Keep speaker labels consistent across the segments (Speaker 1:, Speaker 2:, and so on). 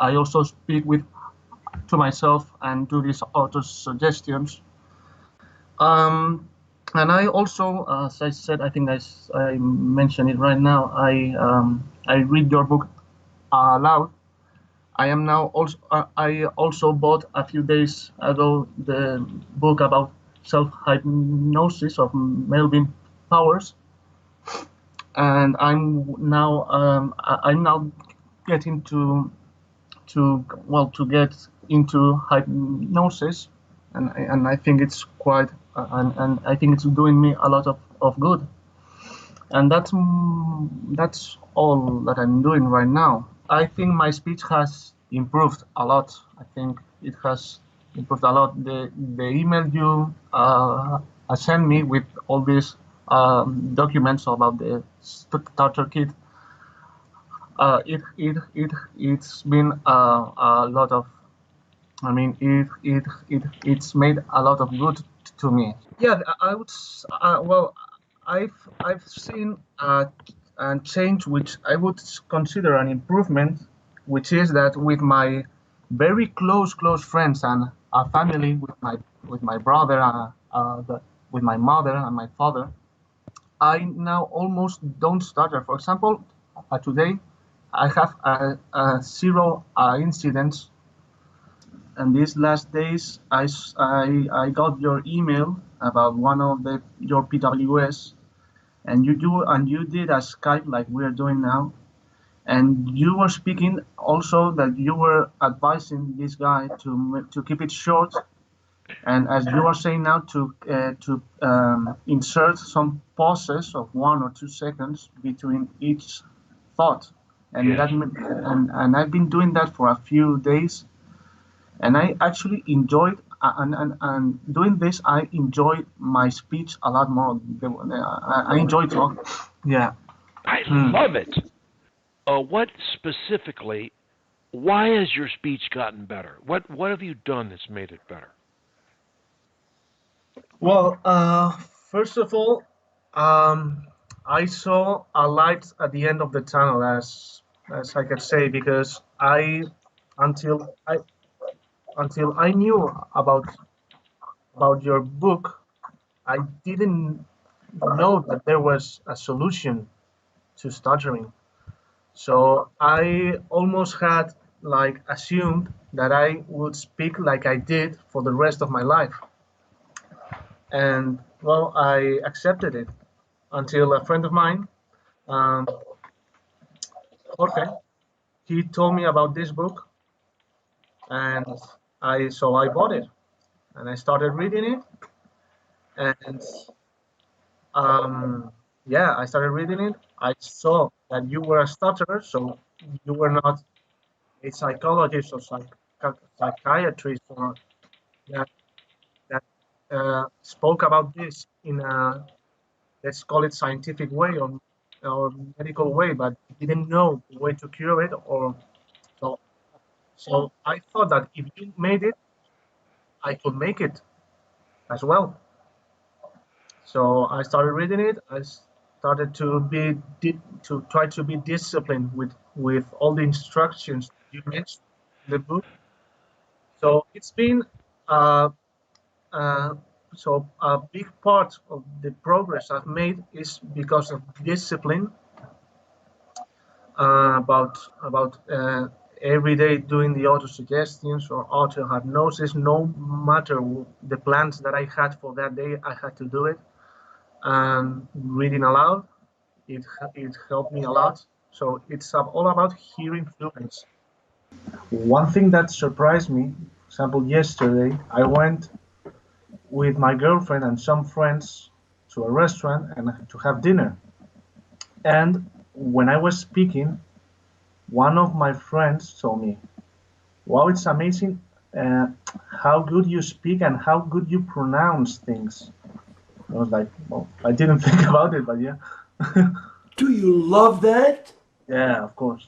Speaker 1: I also speak with to myself and do these auto suggestions. Um, and I also, as I said, I think I mentioned it right now. I read your book aloud. I am now also I also bought a few days ago the book about self hypnosis of Melvin Powers, and I'm now getting to get into hypnosis, and I think it's quite and I think it's doing me a lot of good, and that's all that I'm doing right now. I think my speech has improved a lot. I think it has improved a lot. The email you sent me with all these documents about the starter kit, it's been a lot of. I mean, it's made a lot of good to me. Yeah, I would. Well, I've seen a change which I would consider an improvement, which is that with my very close friends and a family, with my brother, with my mother and my father, I now almost don't stutter. For example, today I have zero incidents, and these last days I got your email about one of your PWS, and you did a Skype like we are doing now, and you were speaking also that you were advising this guy to keep it short, and as you are saying now to insert some pauses of 1 or 2 seconds between each thought, and
Speaker 2: Yes.
Speaker 1: and I've been doing that for a few days, and I actually enjoyed and doing this. I enjoy my speech a lot more. I enjoy talk. Yeah.
Speaker 2: I love it. What specifically? Why has your speech gotten better? What have you done that's made it better?
Speaker 1: Well, first of all, I saw a light at the end of the tunnel, as I could say, because until I until I knew about your book, I didn't know that there was a solution to stuttering. So I almost had like assumed that I would speak like I did for the rest of my life. And well, I accepted it until a friend of mine, um, Jorge, he told me about this book, and I bought it and I started reading it, and yeah, I started reading it. I saw that you were a stutterer, so you were not a psychologist or psychiatrist or that that spoke about this in a, let's call it, scientific way or medical way, but didn't know the way to cure it. Or so so I thought that if you made it, I could make it as well. So I started reading it. I started to try to be disciplined with all the instructions you mentioned in the book. So it's been uh, uh, so a big part of the progress I've made is because of discipline, about every day doing the auto suggestions or auto hypnosis. No matter the plans that I had for that day, I had to do it. And reading aloud, it helped me a lot. So it's all about hearing fluency. One thing that surprised me, for example, yesterday I went with my girlfriend and some friends to a restaurant and to have dinner. And when I was speaking, one of my friends told me, "Wow, it's amazing uh, how good you speak and how good you pronounce things." I was like, well, I didn't think about it, but yeah.
Speaker 3: Do you love that?
Speaker 1: Yeah, of course.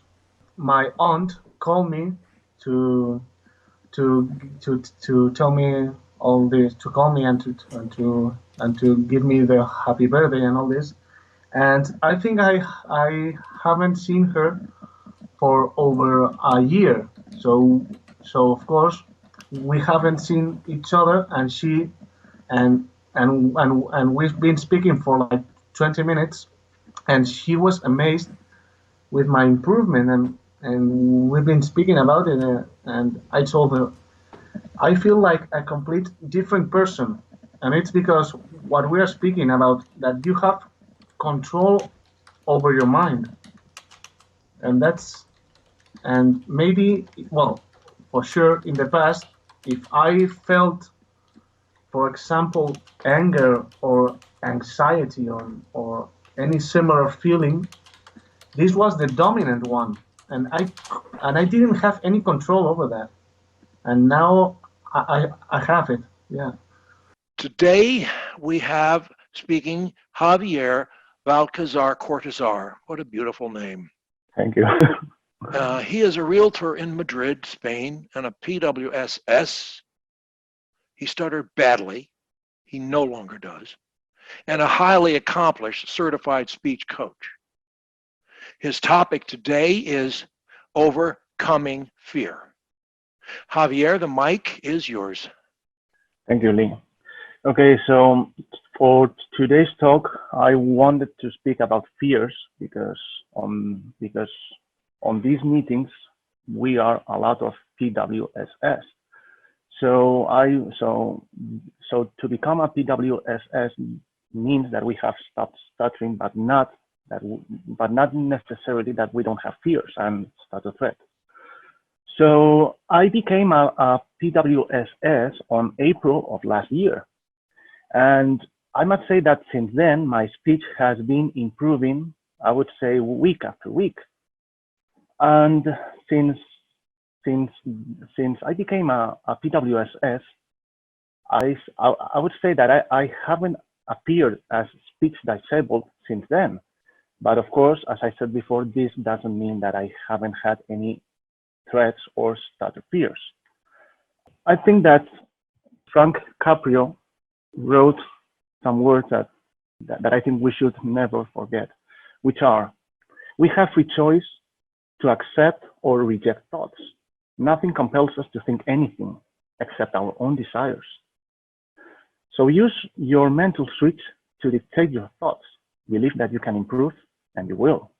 Speaker 1: My aunt called me to to to tell me all this, to call me and to give me the happy birthday and all this. And I think I haven't seen her for over a year. So so of course we haven't seen each other, and she and we've been speaking for like 20 minutes, and she was amazed with my improvement, and we've been speaking about it, and I told her I feel like a complete different person, and it's because what we are speaking about, that you have control over your mind, and that's and maybe, well, for sure in the past, if I felt, for example, anger or anxiety, or any similar feeling, this was the dominant one, and I didn't have any control over that, and now I have it. Yeah.
Speaker 2: Today we have speaking Javier Valcazar Cortazar. What a beautiful name.
Speaker 4: Thank you.
Speaker 2: He is a realtor in Madrid, Spain, and a PWSS. He stuttered badly. He no longer does. And a highly accomplished certified speech coach. His topic today is overcoming fear. Javier, the mic is yours.
Speaker 4: Thank you, Lee. Okay, so for today's talk, I wanted to speak about fears because on these meetings we are a lot of PWSS. So to become a PWSS means that we have stopped stuttering, but not necessarily that we don't have fears and stutter threat. So I became a PWSS on April of last year. And I must say that since then, my speech has been improving, I would say, week after week. And since I became a PWSS, I would say that I haven't appeared as speech disabled since then. But of course, as I said before, this doesn't mean that I haven't had any threats or stutter fears. I think that Frank Caprio wrote some words that I think we should never forget, which are, we have free choice to accept or reject thoughts. Nothing compels us to think anything except our own desires. So use your mental switch to dictate your thoughts. Believe that you can improve, and you will.